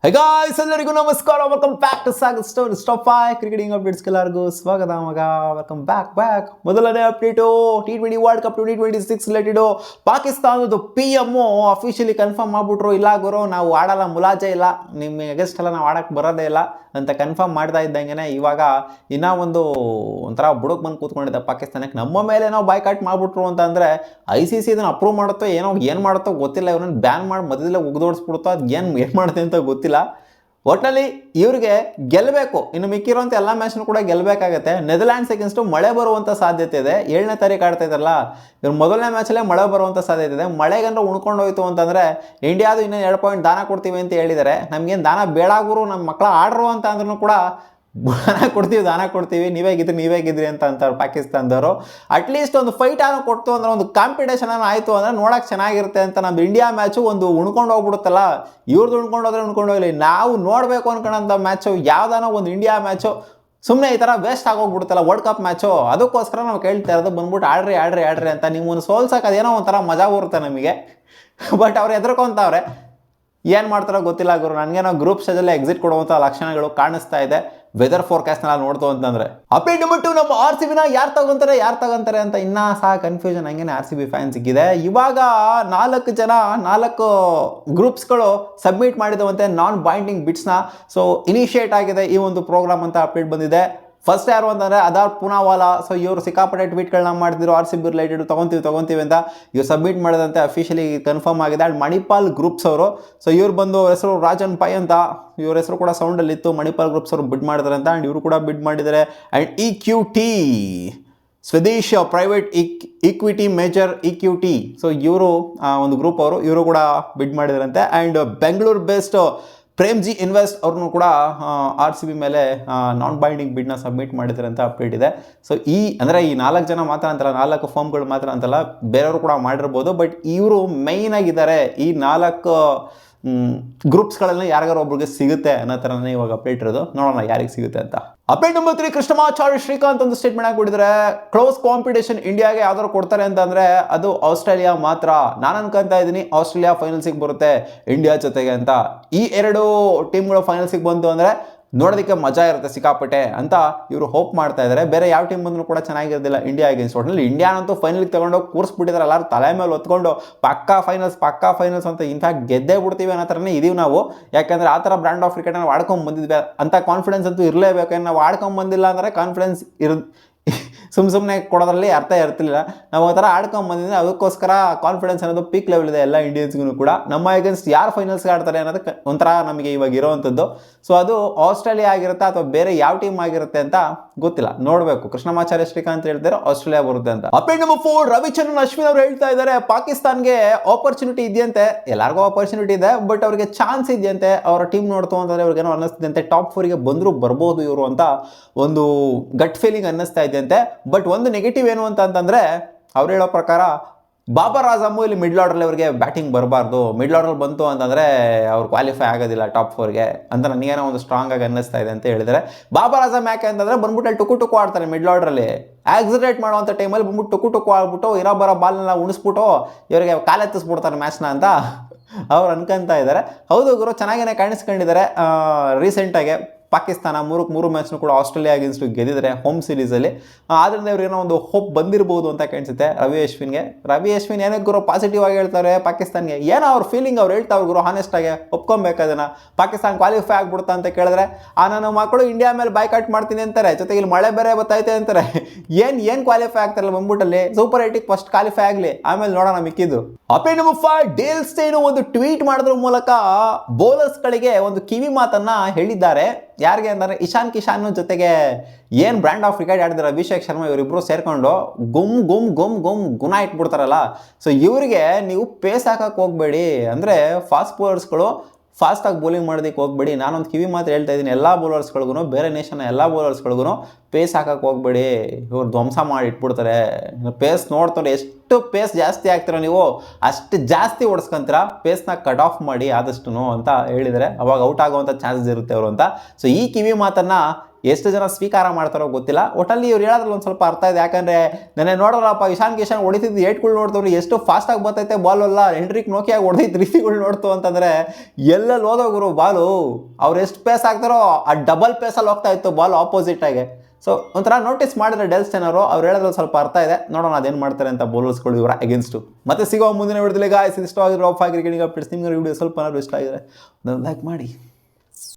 ಹೇ guys ಎಲ್ಲರಿಗೂ ನಮಸ್ಕಾರ, welcome back to Sagar story stop 5 cricketing updates ಎಲ್ಲರಿಗೂ ಸ್ವಾಗತ ಮಗ. Welcome back. ಮೊದಲನೇ update T20 world cup 2026 related. ಪಾಕಿಸ್ತಾನದ PM ಅಫಿಷಿಯಲಿ ಕನ್ಫರ್ಮ್ ಮಾಡ್ಬಿಟ್ರು, ಇಲ್ಲ ಗುರು ನಾವು ಆಡಲ್ಲ, ಮುಲಾಜೆ ಇಲ್ಲ, ನಿಮ್ಮ ಅಗೇನ್ಸ್ಟ್ ಎಲ್ಲ ನಾವು ಆಡಕ್ಕೆ ಬರೋದೇ ಇಲ್ಲ ಅಂತ ಕನ್ಫರ್ಮ್ ಮಾಡ್ತಾ ಇದ್ದಂಗೆ ಇವಾಗ ಇನ್ನೂ ಒಂಥರ ಬುಡಕ್ಕೆ ಬಂದು ಕೂತ್ಕೊಂಡಿದ್ದೆ ಪಾಕಿಸ್ತಾನಕ್ಕೆ. ನಮ್ಮ ಮೇಲೆ ನಾವು ಬಾಯ್ಕಾಟ್ ಮಾಡಿಬಿಟ್ರು ಅಂತ ಅಂದರೆ ICC ಇದನ್ನು ಅಪ್ರೂವ್ ಮಾಡುತ್ತೋ ಏನು ಮಾಡುತ್ತೋ ಗೊತ್ತಿಲ್ಲ, ಇವ್ರನ್ನ ಬ್ಯಾನ್ ಮಾಡಿ ಮೊದಲೇ ಉಗ್ದೋಡಿಸ್ಬಿಡುತ್ತೋ, ಅದು ಏನು ಮಾಡುತ್ತೆ ಅಂತ ಗೊತ್ತಿಲ್ಲ. ಒಟ್ಟಿನಲ್ಲಿ ಇವ್ರಿಗೆ ಗೆಲ್ಲಬೇಕು, ಇನ್ನು ಮಿಕ್ಕಿರುವಂಥ ಎಲ್ಲ ಮ್ಯಾಚ್ನು ಕೂಡ ಗೆಲ್ಲಬೇಕಾಗತ್ತೆ. ನೆದರ್ಲ್ಯಾಂಡ್ಸ್ ಅಗೇನ್ಸ್ಟು ಮಳೆ ಬರುವಂಥ ಸಾಧ್ಯತೆ ಇದೆ. 7ನೇ ತಾರೀಕು ಆಡ್ತಾ ಇದ್ದಾರಲ್ಲ, ಇವ್ರು ಮೊದಲನೇ ಮ್ಯಾಚಲ್ಲೇ ಮಳೆ ಬರುವಂಥ ಸಾಧ್ಯತೆ ಇದೆ. ಮಳೆಗಂದ್ರೆ ಉಣ್ಕೊಂಡು ಹೋಯ್ತು ಅಂತಂದರೆ ಇಂಡಿಯಾದು ಇನ್ನೂ 2 ಪಾಯಿಂಟ್ ದಾನ ಕೊಡ್ತೀವಿ ಅಂತ ಹೇಳಿದ್ದಾರೆ. ನಮಗೇನು ದಾನ ಬೇಡಾಗುರು, ನಮ್ಮ ಮಕ್ಕಳ ಆಡ್ರು ಅಂತ ಅಂದ್ರೂ ಕೂಡ ದಾನ ಕೊಡ್ತೀವಿ, ನೀವೇ ಗಿದ್ರಿ ಅಂತ ಅಂತಾರೆ ಪಾಕಿಸ್ತಾನದವರು. ಅಟ್ಲೀಸ್ಟ್ ಒಂದು ಫೈಟ್ ಆನೋ ಕೊಡ್ತು ಅಂದ್ರೆ, ಒಂದು ಕಾಂಪಿಟೇಷನ್ ಆಯಿತು ಅಂದರೆ ನೋಡೋಕೆ ಚೆನ್ನಾಗಿರುತ್ತೆ ಅಂತ. ನಮ್ಮ ಇಂಡಿಯಾ ಮ್ಯಾಚು ಒಂದು ಉಣ್ಕೊಂಡು ಹೋಗ್ಬಿಡುತ್ತಲ್ಲ, ಇವ್ರದ್ದು ಉಣ್ಕೊಂಡು ಹೋಗಲಿ, ನಾವು ನೋಡಬೇಕು ಅನ್ಕೊಳ್ಳೋಂಥ ಮ್ಯಾಚು ಯಾವುದಾನೋ ಒಂದು ಇಂಡಿಯಾ ಮ್ಯಾಚು ಸುಮ್ಮನೆ ಈ ಥರ ವೇಸ್ಟ್ ಆಗೋಗ್ಬಿಡುತ್ತಲ್ಲ ವರ್ಲ್ಡ್ ಕಪ್ ಮ್ಯಾಚು. ಅದಕ್ಕೋಸ್ಕರ ನಾವು ಕೇಳ್ತಾ ಇರೋದು, ಬಂದ್ಬಿಟ್ಟು ಆಡ್ರಿ ಅಂತ. ನಿಮ್ಮನ್ನು ಸೋಲ್ಸೋಕೆ ಅದೇನೋ ಒಂಥರ ಮಜಾ ಬರುತ್ತೆ ನಮಗೆ. ಬಟ್ ಅವ್ರು ಎದ್ರಕೊಂತವ್ರೆ, ಏನು ಮಾಡ್ತಾರೋ ಗೊತ್ತಿಲ್ಲ ಗುರು. ನನಗೇನೋ ಗ್ರೂಪ್ ಸ್ಟೇಜಲ್ಲಿ ಎಕ್ಸಿಟ್ ಕೊಡುವಂಥ ಲಕ್ಷಣಗಳು ಕಾಣಿಸ್ತಾ ಇದೆ ವೆದರ್ ಫೋರ್ಕಾಸ್ಟ್ನೆಲ್ಲ ನೋಡ್ತು ಅಂತಂದರೆ. ಅಪ್ಡೇಟ್ ಬಂದ್ಬಿಟ್ಟು ನಮ್ಮ RCBನ ಯಾರು ತಗೊಂತಾರೆ ಅಂತ ಇನ್ನೂ ಸಹ ಕನ್ಫ್ಯೂಷನ್ ಹಂಗೇನೆ RCB ಫ್ಯಾನ್ ಸಿಕ್ಕಿದೆ. ಇವಾಗ 4 ಗ್ರೂಪ್ಸ್ಗಳು ಸಬ್ಮಿಟ್ ಮಾಡಿದವಂತೆ ನಾನ್ ಬೈಂಡಿಂಗ್ ಬಿಟ್ಸ್ನ. ಸೊ ಇನಿಷಿಯೇಟ್ ಆಗಿದೆ ಈ ಒಂದು ಪ್ರೋಗ್ರಾಮ್ ಅಂತ ಅಪ್ಡೇಟ್ ಬಂದಿದೆ. ಫಸ್ಟ್ ಯಾರು ಅಂತಂದರೆ ಅದಾರ್ ಪೂನಾವಾಲಾ. ಸೊ ಇವರು ಸಿಕ್ಕಾಪಟ್ಟೆ ಟ್ವೀಟ್ಗಳನ್ನ ಮಾಡಿದ್ರು, RCB ರಿಲೇಟೆಡ್ ತೊಗೊತೀವಿ ಅಂತ. ಇವ್ರು ಸಬ್ಮಿಟ್ ಮಾಡಿದಂತೆ ಅಫಿಷಿಯಲಿ ಕನ್ಫರ್ಮ್ ಆಗಿದೆ. ಆ್ಯಂಡ್ ಮಣಿಪಾಲ್ ಗ್ರೂಪ್ಸ್ ಅವರು, ಸೊ ಇವ್ರು ಬಂದು ಹೆಸರು ರಾಜನ್ ಪೈ ಅಂತ, ಇವ್ರ ಹೆಸರು ಕೂಡ ಸೌಂಡಲ್ಲಿ ಇತ್ತು. ಮಣಿಪಾಲ್ ಗ್ರೂಪ್ಸ್ ಅವರು ಬಿಡ್ ಮಾಡಿದ್ದಾರೆ ಅಂತ. ಆ್ಯಂಡ್ ಇವರು ಕೂಡ ಬಿಡ್ ಮಾಡಿದ್ದಾರೆ. And EQT Swadesh private equity major EQT, so ಇವರು ಒಂದು ಗ್ರೂಪ್ ಅವರು, ಇವರು ಕೂಡ ಬಿಡ್ ಮಾಡಿದಾರಂತೆ. And Bengaluru based Premji invest ಅವ್ರನ್ನೂ ಕೂಡ RCB ಮೇಲೆ ನಾನ್ ಬೈಂಡಿಂಗ್ ಬಿಡ್ನ ಸಬ್ಮಿಟ್ ಮಾಡಿದ್ದಾರೆ ಅಂತ ಅಪ್ಡೇಟ್ ಇದೆ. ಸೊ ಈ 4 ಜನ ಮಾತ್ರ ಅಂತಲ್ಲ, 4 ಫರ್ಮ್ಗಳು ಮಾತ್ರ ಅಂತಲ್ಲ, ಬೇರೆಯವರು ಕೂಡ ಮಾಡಿರ್ಬೋದು. ಬಟ್ ಇವರು ಮೇಯ್ನ್ ಆಗಿದ್ದಾರೆ. ಈ 4 ಗ್ರೂಪ್ಸ್ಗಳಲ್ಲಿ ಯಾರಿಗಾರು ಒಬ್ರಿಗೆ ಸಿಗುತ್ತೆ ಅನ್ನೋ ಥರನೇ ಇವಾಗ ಅಪ್ಡೇಟ್ ಇರೋದು. ನೋಡೋಣ ಯಾರಿಗೆ ಸಿಗುತ್ತೆ ಅಂತ. ಅಪ್ಡೇಟ್ ನಂಬರ್ 3, ಕೃಷ್ಣಮಾಚಾರ್ಯ ಶ್ರೀಕಾಂತ್ ಒಂದು ಸ್ಟೇಟ್ಮೆಂಟ್ ಆಗಿಬಿಟ್ಟಿದ್ದಾರೆ. ಕ್ಲೋಸ್ ಕಾಂಪಿಟೇಷನ್ ಇಂಡಿಯಾಗೆ ಯಾವ್ದಾದ್ರು ಕೊಡ್ತಾರೆ ಅಂತಂದರೆ ಅದು ಆಸ್ಟ್ರೇಲಿಯಾ ಮಾತ್ರ. ನಾನು ಅನ್ಕೊಂತ ಇದ್ದೀನಿ ಆಸ್ಟ್ರೇಲಿಯಾ ಫೈನಲ್ಸಿಗೆ ಬರುತ್ತೆ ಇಂಡಿಯಾ ಜೊತೆಗೆ ಅಂತ. ಈ 2 ಟೀಮ್ಗಳು ಫೈನಲ್ಸಿಗೆ ಬಂತು ಅಂದರೆ ನೋಡೋದಕ್ಕೆ ಮಜಾ ಇರುತ್ತೆ ಸಿಕ್ಕಾಪಟ್ಟೆ ಅಂತ ಇವರು ಹೋಪ್ ಮಾಡ್ತಾ ಇದ್ದಾರೆ. ಬೇರೆ ಯಾವ ಟೀಮ್ ಬಂದರೂ ಕೂಡ ಚೆನ್ನಾಗಿರೋದಿಲ್ಲ ಇಂಡಿಯಾ ಅಗೇನ್ಸ್ಟ್. ಒಟ್ಟಿನಲ್ಲಿ ಇಂಡಿಯಾನಂತೂ ಫೈನಲ್ಗೆ ತಗೊಂಡು ಕೂರಿಸ್ಬಿಟ್ಟಿದ್ದಾರೆ, ಎಲ್ಲರೂ ತಲೆ ಮೇಲೆ ಹೊತ್ಕೊಂಡು ಪಕ್ಕಾ ಫೈನಲ್ಸ್ ಅಂತ. ಇನ್ಫ್ಯಾಕ್ಟ್ ಗೆದ್ದೇ ಬಿಡ್ತೀವಿ ಅನ್ನೋ ಥರನೇ ಇದೀವಿ ನಾವು. ಯಾಕಂದರೆ ಆ ಥರ ಬ್ರ್ಯಾಂಡ್ ಆಫ್ ಕ್ರಿಕೆಟ್ ನಾವು ಆಡ್ಕೊಂಡು ಬಂದಿದ್ವಿ ಅಂತ ಕಾನ್ಫಿಡೆನ್ಸ್ ಅಂತೂ ಇರಲೇಬೇಕು. ನಾವು ಆಡ್ಕೊಂಡು ಬಂದಿಲ್ಲ ಅಂದರೆ ಕಾನ್ಫಿಡೆನ್ಸ್ ಸುಮ್ಮನೆ ಕೊಡೋದ್ರಲ್ಲಿ ಅರ್ಥ ಇರ್ತಿಲ್ಲ. ನಾವು ಆ ಥರ ಆಡ್ಕೊಂಬಂದಿದ್ದೆ, ಅದಕ್ಕೋಸ್ಕರ ಕಾನ್ಫಿಡೆನ್ಸ್ ಅನ್ನೋದು ಪೀಕ್ ಲೆವೆಲ್ ಇದೆ ಎಲ್ಲ ಇಂಡಿಯನ್ಸ್ಗೂ ಕೂಡ. ನಮ್ಮ ಅಗೇನ್ಸ್ಟ್ ಯಾರು ಫೈನಲ್ಸ್ಗೆ ಆಡ್ತಾರೆ ಅನ್ನೋದು ಒಂಥರ ನಮಗೆ ಇವಾಗ ಇರೋವಂಥದ್ದು. ಸೊ ಅದು ಆಸ್ಟ್ರೇಲಿಯಾ ಆಗಿರುತ್ತೆ ಅಥವಾ ಬೇರೆ ಯಾವ ಟೀಮ್ ಆಗಿರುತ್ತೆ ಅಂತ ಗೊತ್ತಿಲ್ಲ, ನೋಡಬೇಕು. ಕೃಷ್ಣಮಾಚಾರ್ಯ ಶ್ರೀಕಾಂತ್ ಹೇಳ್ತಾರೆ ಆಸ್ಟ್ರೇಲಿಯಾ ಬರುತ್ತೆ ಅಂತ. ಅಪ್ಡೇಟ್ ನಂಬರ್ 4, ರವಿಚಂದ್ರನ್ ಅಶ್ವಿನ್ ಅವರು ಹೇಳ್ತಾ ಇದ್ದಾರೆ ಪಾಕಿಸ್ತಾನ್ಗೆ ಆಪರ್ಚುನಿಟಿ ಇದೆಯಂತೆ. ಎಲ್ಲರಿಗೂ ಆಪರ್ಚುನಿಟಿ ಇದೆ, ಬಟ್ ಅವ್ರಿಗೆ ಚಾನ್ಸ್ ಇದೆಯಂತೆ. ಅವರ ಟೀಮ್ ನೋಡ್ತು ಅಂತಂದರೆ ಅವ್ರಿಗೇನೋ ಅನ್ನಿಸ್ತಿದೆ ಟಾಪ್ 4ಗೆ ಬಂದರೂ ಬರ್ಬೋದು ಇವರು ಅಂತ ಒಂದು ಗಟ್ ಫೀಲಿಂಗ್ ಅನ್ನಿಸ್ತಾ ಇದೆಯಂತೆ. ಬಟ್ ಒಂದು ನೆಗೆಟಿವ್ ಏನು ಅಂತಂದರೆ ಅವ್ರು ಹೇಳೋ ಪ್ರಕಾರ ಬಾಬರ್ ಆಜಮು ಇಲ್ಲಿ ಮಿಡ್ಲ್ ಆರ್ಡ್ರಲ್ಲಿ ಅವ್ರಿಗೆ ಬ್ಯಾಟಿಂಗ್ ಬರಬಾರ್ದು. ಮಿಡ್ಲ್ ಆರ್ಡ್ರಲ್ಲಿ ಬಂತು ಅಂತಂದರೆ ಅವ್ರು ಕ್ವಾಲಿಫೈ ಆಗೋದಿಲ್ಲ ಟಾಪ್ 4ಗೆ ಅಂತ ನನಗೇನೋ ಒಂದು ಸ್ಟ್ರಾಂಗ್ ಆಗಿ ಅನ್ನಿಸ್ತಾ ಇದೆ ಅಂತ ಹೇಳಿದರೆ. ಬಾಬರ್ ಆಜಮ್ ಯಾಕೆ ಅಂತಂದರೆ ಬಂದ್ಬಿಟ್ಟು ಅಲ್ಲಿ ಟುಕು ಆಡ್ತಾರೆ ಮಿಡ್ಲ್ ಆರ್ಡ್ರಲ್ಲಿ. ಆಕ್ಸಿಲೇಟ್ ಮಾಡುವಂಥ ಟೈಮಲ್ಲಿ ಬಂದ್ಬಿಟ್ಟು ಟುಕು ಆಡ್ಬಿಟ್ಟು ಇರೋ ಬರೋ ಬಾಲ್ನೆಲ್ಲ ಉಣಿಸ್ಬಿಟ್ಟು ಇವರಿಗೆ ಕಾಲೆತ್ತಿಸ್ಬಿಡ್ತಾರೆ ಮ್ಯಾಚ್ನ ಅಂತ ಅವ್ರು ಅನ್ಕೊಂತ ಇದ್ದಾರೆ. ಹೌದು ಗುರು, ಚೆನ್ನಾಗೇ ಕಾಣಿಸ್ಕೊಂಡಿದ್ದಾರೆ. ರೀಸೆಂಟಾಗೆ ಪಾಕಿಸ್ತಾನ 3 ಮ್ಯಾಚ್ನು ಕೂಡ ಆಸ್ಟ್ರೇಲಿಯಾ ಅಗೇನ್ಸ್ಟ್ ಗೆದ್ದಿದ್ದಾರೆ ಹೋಮ್ ಸೀರೀಸಲ್ಲಿ. ಆದ್ದರಿಂದ ಇವ್ರಿಗೇನೋ ಒಂದು ಹೋಪ್ ಬಂದಿರ್ಬೋದು ಅಂತ ಕಾಣಿಸುತ್ತೆ ರವಿ ಅಶ್ವಿನ್ ಏನಕ್ಕೆ ಗುರು ಪಾಸಿಟಿವ್ ಆಗಿ ಹೇಳ್ತಾರೆ ಪಾಕಿಸ್ತಾನ್ಗೆ. ಏನೋ ಅವ್ರ ಫೀಲಿಂಗ್ ಅವ್ರು ಹೇಳ್ತಾವ್ರು ಗುರು, ಹಾನೆಸ್ಟಾಗಿ ಒಪ್ಕೊಬೇಕು ಅದನ್ನು. ಪಾಕಿಸ್ತಾನ ಕ್ವಾಲಿಫೈ ಆಗ್ಬಿಡ್ತಾ ಅಂತ ಕೇಳಿದ್ರೆ ನನ್ನ ಮಕ್ಕಳು ಇಂಡಿಯಾ ಮೇಲೆ ಬಾಯ್ಕಾಟ್ ಮಾಡ್ತೀನಿ ಅಂತಾರೆ, ಜೊತೆಗೆ ಇಲ್ಲಿ ಮಳೆ ಬೇರೆ ಬರ್ತೈತೆ ಅಂತಾರೆ. ಏನು ಕ್ವಾಲಿಫೈ ಆಗ್ತಾರಲ್ಲ ಬಂದ್ಬಿಟ್ಟಲ್ಲಿ. ಸೂಪರ್ 8ಗೆ ಫಸ್ಟ್ ಕ್ವಾಲಿಫೈ ಆಗಲಿ, ಆಮೇಲೆ ನೋಡೋಣ ಮಿಕ್ಕಿದ್ದು. ಅಪ್ಡೇಟ್ ನಂಬರ್ 5, ಡೇಲ್ ಸ್ಟೇನ್ ಒಂದು ಟ್ವೀಟ್ ಮಾಡೋದ್ರ ಮೂಲಕ ಬೌಲರ್ಸ್ಗಳಿಗೆ ಒಂದು ಕಿವಿ ಮಾತನ್ನು ಹೇಳಿದ್ದಾರೆ. ಯಾರಿಗೆ ಅಂದರೆ ಇಶಾನ್ ಕಿಶಾನ್ ಜೊತೆಗೆ ಏನು ಬ್ರ್ಯಾಂಡ್ ಆಫ್ ಕ್ರಿಕೆಟ್ ಆಡಿದಾರೆ ಅಭಿಷೇಕ್ ಶರ್ಮಾ, ಇವರಿಬ್ಬರು ಸೇರಿಕೊಂಡು ಗುಣ ಇಟ್ಬಿಡ್ತಾರಲ್ಲ. ಸೊ ಇವರಿಗೆ ನೀವು ಪೇಸ್ ಹಾಕಕ್ಕೆ ಹೋಗಬೇಡಿ, ಅಂದರೆ ಫಾಸ್ಟ್ ಬೌಲರ್ಸ್ಗಳು ಫಾಸ್ಟಾಗಿ ಬೌಲಿಂಗ್ ಮಾಡೋದಕ್ಕೆ ಹೋಗ್ಬೇಡಿ. ನಾನೊಂದು ಕಿವಿ ಮಾತು ಹೇಳ್ತಾ ಇದ್ದೀನಿ ಎಲ್ಲ ಬೌಲರ್ಸ್ಗಳಿಗೂ, ಬೇರೆ ನೇಷನ್ನ ಎಲ್ಲ ಬೌಲರ್ಸ್ಗಳಿಗೂ ಪೇಸ್ ಹಾಕಕ್ಕೆ ಹೋಗ್ಬೇಡಿ, ಇವ್ರು ಧ್ವಂಸ ಮಾಡಿ ಇಟ್ಬಿಡ್ತಾರೆ. ಪೇಸ್ ನೋಡ್ತಾರೆ, ಎಷ್ಟು ಪೇಸ್ ಜಾಸ್ತಿ ಆಗ್ತೀರೋ ನೀವು ಅಷ್ಟು ಜಾಸ್ತಿ ಓಡಿಸ್ಕೊಂತೀರ, ಪೇಸ್ನ ಕಟ್ ಆಫ್ ಮಾಡಿ ಆದಷ್ಟು ಅಂತ ಹೇಳಿದರೆ ಅವಾಗ ಔಟ್ ಆಗುವಂಥ ಚಾನ್ಸಸ್ ಇರುತ್ತೆ ಅವರು ಅಂತ. ಸೊ ಈ ಕಿವಿ ಮಾತನ್ನು ಎಷ್ಟು ಜನ ಸ್ವೀಕಾರ ಮಾಡ್ತಾರೋ ಗೊತ್ತಿಲ್ಲ. ಒಟ್ಟಲ್ಲಿ ಇವ್ರು ಹೇಳೋದ್ರಲ್ಲಿ ಒಂದು ಸ್ವಲ್ಪ ಅರ್ಥ ಇದೆ. ಯಾಕಂದರೆ ನೆನ್ನೆ ನೋಡೋರಪ್ಪ ಇಶಾನ್ ಕಿಶನ್ ಹೊಡಿತಿದ್ದು ಏಟ್ಗಳು ನೋಡ್ತವ್ರು, ಎಷ್ಟು ಫಾಸ್ಟಾಗಿ ಬರ್ತೈತೆ ಬಾಲ್ ಎಲ್ಲ. ಹೆಂಡ್ರಿಕ್ ನೋಕಿಯಾಗಿ ಹೊಡೆದಿದ್ದು ರೀತಿಗಳು ನೋಡ್ತು ಅಂತಂದರೆ ಎಲ್ಲೆಲ್ಲಿ ಹೋದೋಗ್ರು ಬಾಲು. ಅವ್ರು ಎಷ್ಟು ಪೇಸ್ ಆಗ್ತಾರೋ ಆ ಡಬಲ್ ಪೇಸಲ್ಲಿ ಹೋಗ್ತಾ ಇತ್ತು ಬಾಲ್ ಆಪೋಸಿಟಾಗಿ. ಸೊ ಒಂಥರ ನೋಟಿಸ್ ಮಾಡಿದ್ರೆ ಡೆಲ್ ಸ್ಟೇನ್ ಅವರು ಹೇಳೋದ್ರಲ್ಲಿ ಸ್ವಲ್ಪ ಅರ್ಥ ಇದೆ. ನೋಡೋಣ ಅದೇನು ಮಾಡ್ತಾರೆ ಅಂತ ಬೌಲರ್ಸ್ಗಳು ಇವರ ಅಗೇನ್ಸ್ಟು. ಮತ್ತೆ ಸಿಗೋ ಮುಂದಿನ ವಿಡಿಯೋದಲ್ಲಿ ಗಾಯ್ಸ್ ಇಷ್ಟವಾಗಿರೋ ಕ್ರಿಕೆಟಿಂಗ್ ಅಪ್ಡೇಟ್ಸ್. ನಿಮ್ಗೆ ವಿಡಿಯೋ ಸ್ವಲ್ಪ ಇಷ್ಟ ಆಗಿದ್ರೆ ಲೈಕ್ ಮಾಡಿ.